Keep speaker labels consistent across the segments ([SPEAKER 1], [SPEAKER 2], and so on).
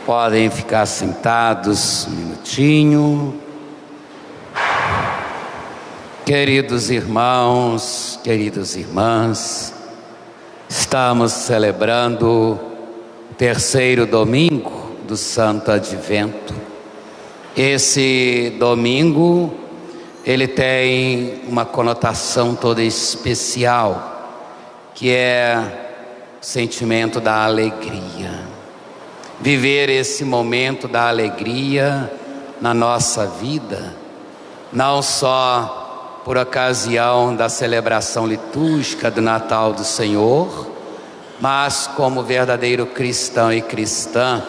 [SPEAKER 1] podem ficar sentados um minutinho. Queridos irmãos, queridas irmãs, estamos celebrando o terceiro domingo do Santo Advento. Esse domingo, ele tem uma conotação toda especial, que é o sentimento da alegria. Viver esse momento da alegria na nossa vida, não só por ocasião da celebração litúrgica do Natal do Senhor, mas como verdadeiro cristão e cristã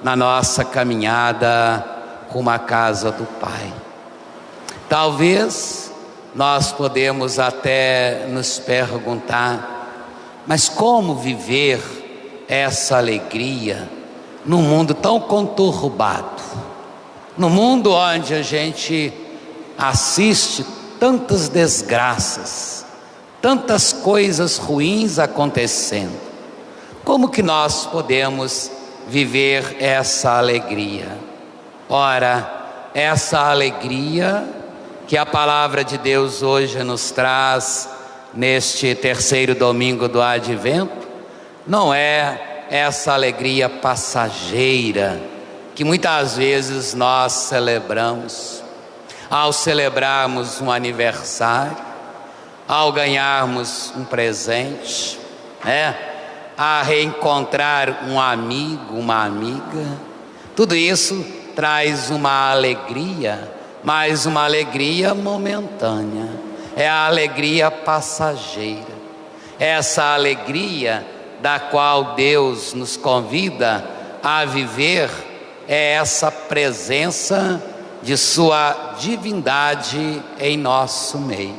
[SPEAKER 1] na nossa caminhada rumo à casa do Pai. Talvez nós podemos até nos perguntar, mas como viver essa alegria num mundo tão conturbado, no mundo onde a gente assiste tantas desgraças, tantas coisas ruins acontecendo? Como que nós podemos viver essa alegria? Ora, essa alegria que a palavra de Deus hoje nos traz neste terceiro domingo do Advento, não é essa alegria passageira que muitas vezes nós celebramos. Ao celebrarmos um aniversário, ao ganharmos um presente, a reencontrar um amigo, uma amiga, tudo isso traz uma alegria, mas uma alegria momentânea, é a alegria passageira, essa alegria da qual Deus nos convida a viver, é essa presença de sua divindade em nosso meio.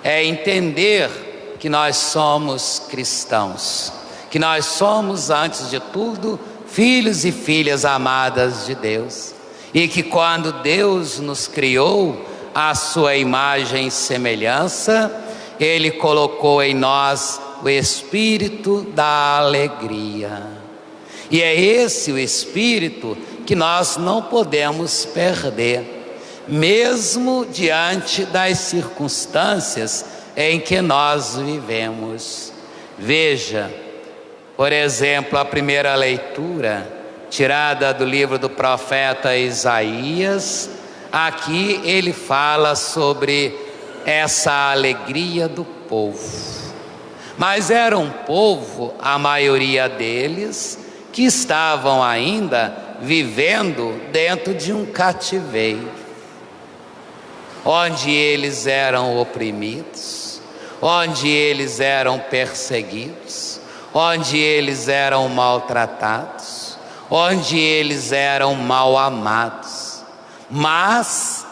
[SPEAKER 1] É entender que nós somos cristãos, que nós somos, antes de tudo, filhos e filhas amadas de Deus, e que quando Deus nos criou à sua imagem e semelhança, Ele colocou em nós o espírito da alegria, e é esse o espírito que nós não podemos perder, mesmo diante das circunstâncias em que nós vivemos. Veja, por exemplo, a primeira leitura, tirada do livro do profeta Isaías. Aqui ele fala sobre essa alegria do povo. Mas era um povo, a maioria deles, que estavam ainda vivendo dentro de um cativeiro, onde eles eram oprimidos, onde eles eram perseguidos, onde eles eram maltratados, onde eles eram mal amados. Mas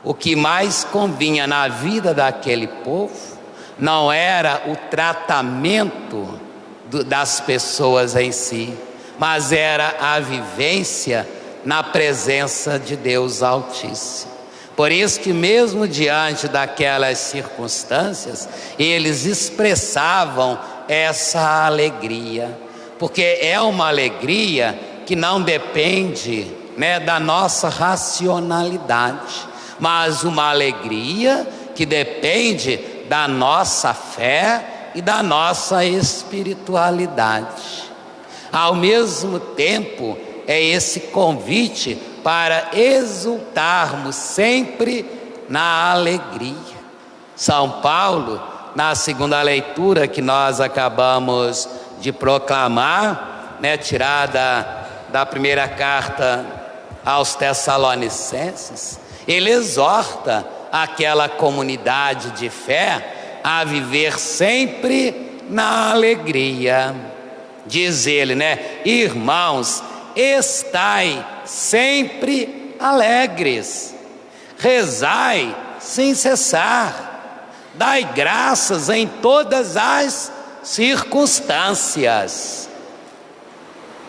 [SPEAKER 1] o que mais convinha na vida daquele povo não era o tratamento das pessoas em si, mas era a vivência na presença de Deus Altíssimo. Por isso que mesmo diante daquelas circunstâncias, eles expressavam essa alegria, porque é uma alegria que não depende, da nossa racionalidade, mas uma alegria que depende da nossa fé e da nossa espiritualidade. Ao mesmo tempo, é esse convite para exultarmos sempre na alegria. São Paulo, na segunda leitura que nós acabamos de proclamar, tirada da primeira carta aos Tessalonicenses, ele exorta aquela comunidade de fé a viver sempre na alegria. Diz ele, irmãos, estai sempre alegres, rezai sem cessar, dai graças em todas as circunstâncias.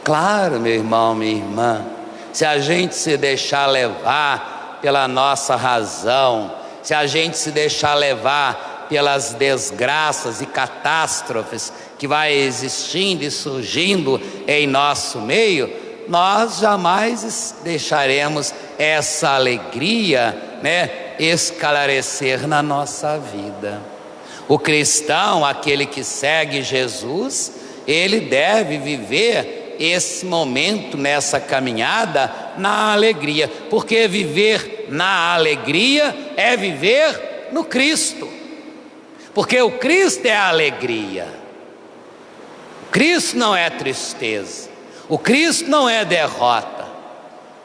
[SPEAKER 1] Claro, meu irmão, minha irmã, se a gente se deixar levar pela nossa razão, se a gente se deixar levar pelas desgraças e catástrofes que vai existindo e surgindo em nosso meio, nós jamais deixaremos essa alegria, esclarecer na nossa vida. O cristão, aquele que segue Jesus, ele deve viver esse momento, nessa caminhada, na alegria, porque viver na alegria é viver no Cristo, porque o Cristo é a alegria, o Cristo não é tristeza, o Cristo não é derrota,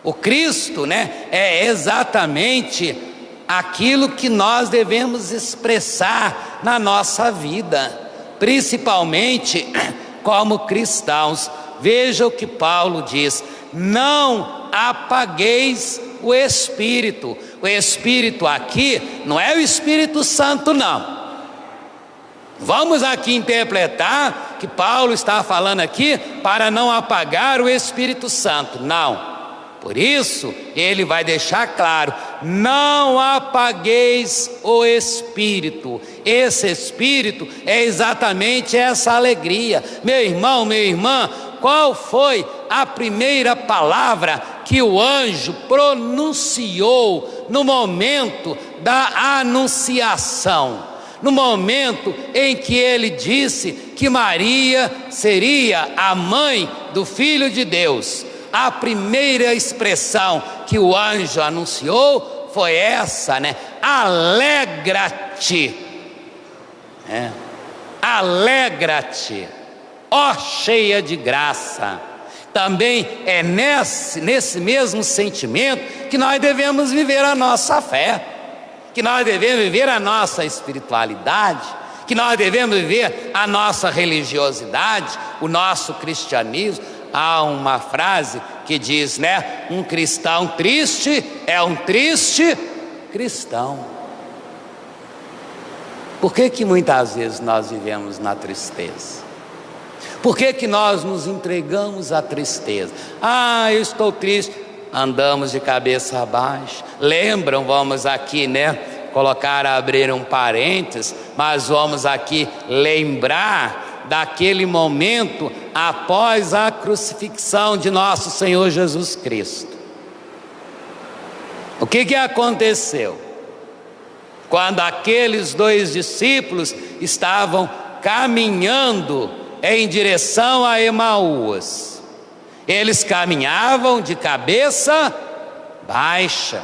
[SPEAKER 1] o Cristo, é exatamente aquilo que nós devemos expressar na nossa vida, principalmente como cristãos. Veja o que Paulo diz: não apagueis o Espírito. O Espírito aqui não é o Espírito Santo, não. Vamos aqui interpretar que Paulo está falando aqui para não apagar o Espírito Santo, não. Por isso, ele vai deixar claro: não apagueis o Espírito. Esse Espírito é exatamente essa alegria. Meu irmão, minha irmã, qual foi a primeira palavra que o anjo pronunciou no momento da anunciação? No momento em que ele disse que Maria seria a mãe do Filho de Deus, a primeira expressão que o anjo anunciou foi essa, alegra-te, alegra-te, ó cheia de graça. Também é nesse mesmo sentimento que nós devemos viver a nossa fé, que nós devemos viver a nossa espiritualidade, que nós devemos viver a nossa religiosidade, o nosso cristianismo. Há uma frase que diz, um cristão triste é um triste cristão. Por que muitas vezes nós vivemos na tristeza? Por que nós nos entregamos à tristeza? Eu estou triste. Andamos de cabeça baixa. Lembram, vamos aqui, abrir um parênteses, mas vamos aqui lembrar daquele momento após a crucifixão de nosso Senhor Jesus Cristo. O que aconteceu? Quando aqueles 2 discípulos estavam caminhando em direção a Emaús, eles caminhavam de cabeça baixa,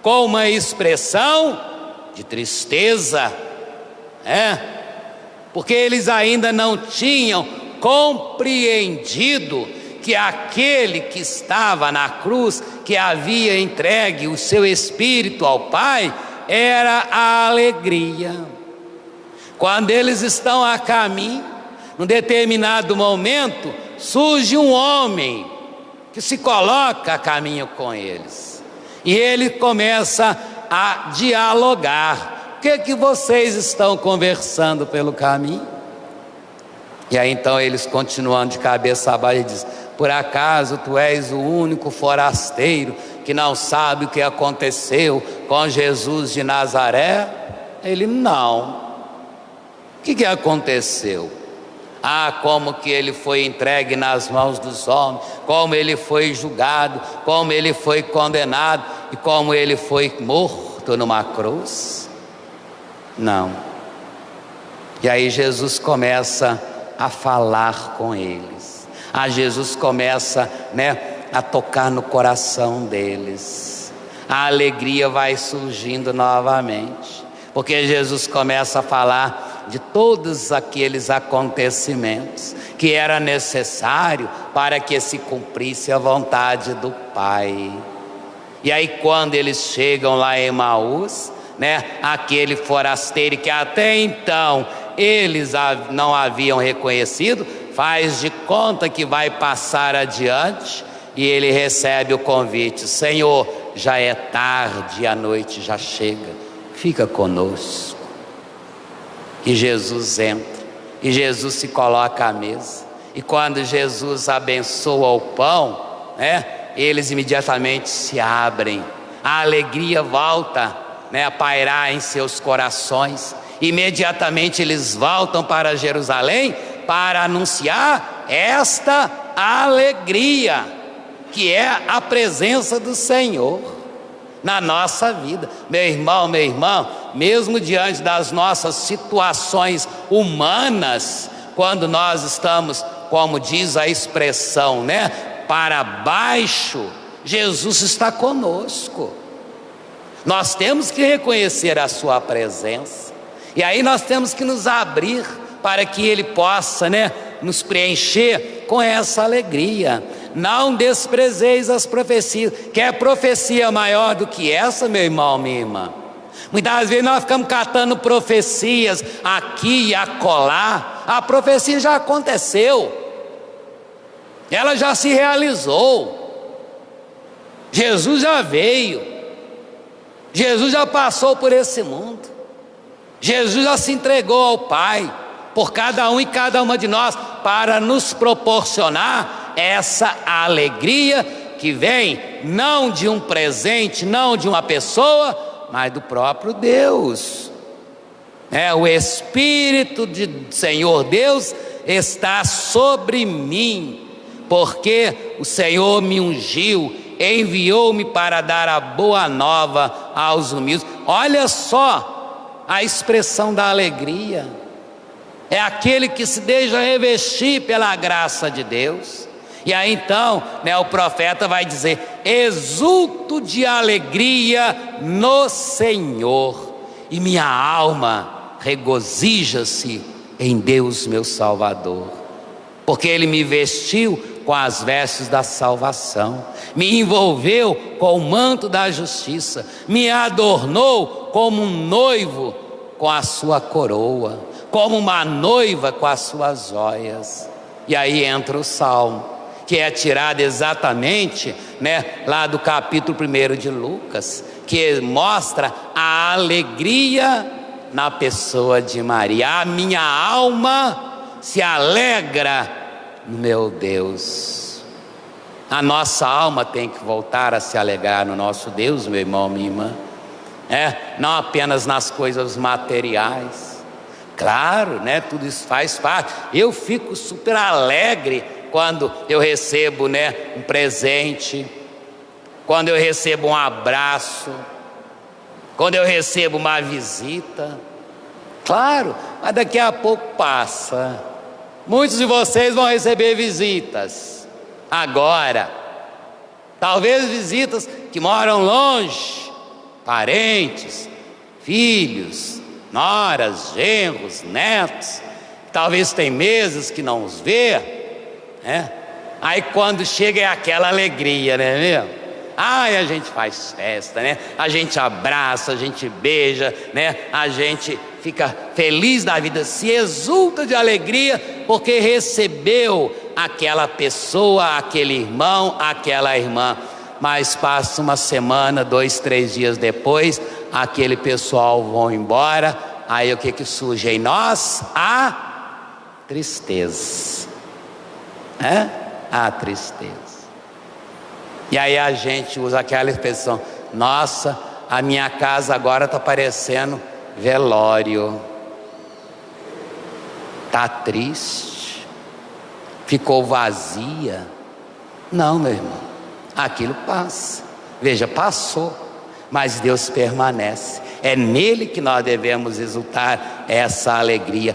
[SPEAKER 1] com uma expressão de tristeza, porque eles ainda não tinham compreendido que aquele que estava na cruz, que havia entregue o seu espírito ao Pai, era a alegria. Quando eles estão a caminho, num determinado momento, surge um homem que se coloca a caminho com eles, e ele começa a dialogar. O que vocês estão conversando pelo caminho? E aí então eles, continuando de cabeça baixa, dizem: por acaso tu és o único forasteiro que não sabe o que aconteceu com Jesus de Nazaré? Ele: não. O que aconteceu? Como que ele foi entregue nas mãos dos homens, como ele foi julgado, como ele foi condenado e como ele foi morto numa cruz? Não. E aí Jesus começa a falar com eles. Jesus começa, a tocar no coração deles. A alegria vai surgindo novamente, porque Jesus começa a falar de todos aqueles acontecimentos que era necessário para que se cumprisse a vontade do Pai. E aí quando eles chegam lá em Emaús, aquele forasteiro que até então eles não haviam reconhecido, faz de conta que vai passar adiante, e ele recebe o convite: Senhor, já é tarde, a noite já chega, fica conosco. E Jesus entra, e Jesus se coloca à mesa, e quando Jesus abençoa o pão, eles imediatamente se abrem, a alegria volta, a pairar em seus corações. Imediatamente eles voltam para Jerusalém para anunciar esta alegria. que é a presença do Senhor na nossa vida. Meu irmão, minha irmã, mesmo diante das nossas situações humanas, quando nós estamos, como diz a expressão, né, para baixo, Jesus está conosco. Nós temos que reconhecer a sua presença, e aí nós temos que nos abrir para que Ele possa, né, nos preencher com essa alegria. Não desprezeis as profecias. Quer profecia maior do que essa, meu irmão, minha irmã? Muitas vezes nós ficamos catando profecias aqui e acolá. A profecia já aconteceu, ela já se realizou. Jesus já veio, Jesus já passou por esse mundo, Jesus já se entregou ao Pai por cada um e cada uma de nós, para nos proporcionar essa alegria que vem não de um presente, não de uma pessoa, mas do próprio Deus. O Espírito do Senhor Deus está sobre mim, porque o Senhor me ungiu, enviou-me para dar a boa nova aos humildes. Olha só a expressão da alegria. É aquele que se deixa revestir pela graça de Deus. E aí então, o profeta vai dizer: exulto de alegria no Senhor, e minha alma regozija-se em Deus meu Salvador, porque Ele me vestiu com as vestes da salvação, me envolveu com o manto da justiça, me adornou como um noivo com a sua coroa, como uma noiva com as suas joias. E aí entra o Salmo, que é tirado exatamente, lá do capítulo 1 de Lucas, que mostra a alegria na pessoa de Maria. A minha alma se alegra no meu Deus. A nossa alma tem que voltar a se alegrar no nosso Deus, meu irmão, minha irmã. Não apenas nas coisas materiais. Claro, tudo isso faz parte. Eu fico super alegre quando eu recebo, um presente, quando eu recebo um abraço, quando eu recebo uma visita. Claro, mas daqui a pouco passa. Muitos de vocês vão receber visitas agora, talvez visitas que moram longe, parentes, filhos, noras, genros, netos, talvez tem meses que não os vê, aí quando chega é aquela alegria, né mesmo? A gente faz festa, a gente abraça, a gente beija, a gente fica feliz da vida, se exulta de alegria, porque recebeu aquela pessoa, aquele irmão, aquela irmã. Mas passa uma semana, 2, 3 dias depois, aquele pessoal vão embora. Aí o que surge em nós? A tristeza, a tristeza. E aí a gente usa aquela expressão: nossa, a minha casa agora está parecendo velório, está triste, ficou vazia. Não, meu irmão, aquilo passa. Veja, passou, mas Deus permanece. É nele que nós devemos exultar essa alegria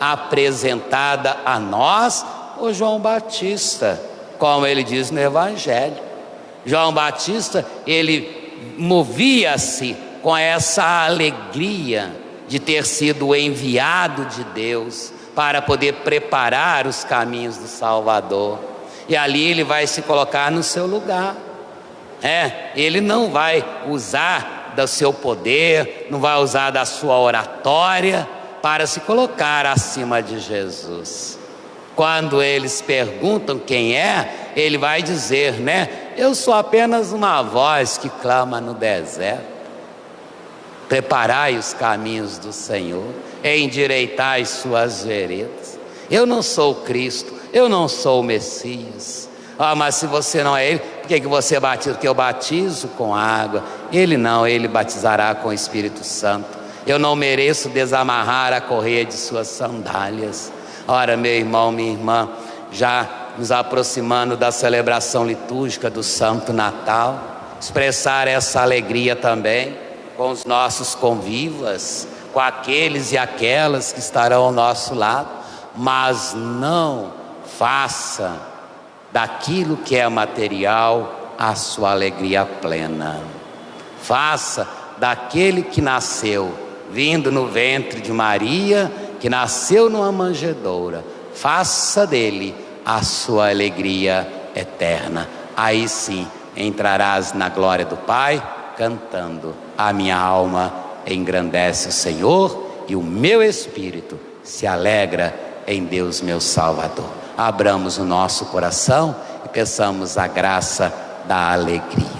[SPEAKER 1] apresentada a nós por João Batista, como ele diz no Evangelho. João Batista, ele movia-se com essa alegria de ter sido enviado de Deus para poder preparar os caminhos do Salvador. E ali ele vai se colocar no seu lugar. Ele não vai usar do seu poder, não vai usar da sua oratória para se colocar acima de Jesus. Quando eles perguntam quem é, ele vai dizer, eu sou apenas uma voz que clama no deserto. Preparai os caminhos do Senhor, endireitai suas veredas. Eu não sou o Cristo, eu não sou o Messias. Mas se você não é Ele, por que você batiza? Porque eu batizo com água. Ele não, Ele batizará com o Espírito Santo. Eu não mereço desamarrar a correia de suas sandálias. Ora, meu irmão, minha irmã, já nos aproximando da celebração litúrgica do Santo Natal, expressar essa alegria também com os nossos convivas, com aqueles e aquelas que estarão ao nosso lado, mas não faça daquilo que é material a sua alegria plena. Faça daquele que nasceu, vindo no ventre de Maria, que nasceu numa manjedoura, faça dele a sua alegria eterna. Aí sim entrarás na glória do Pai, cantando: a minha alma engrandece o Senhor e o meu espírito se alegra em Deus meu Salvador. Abramos o nosso coração e peçamos a graça da alegria.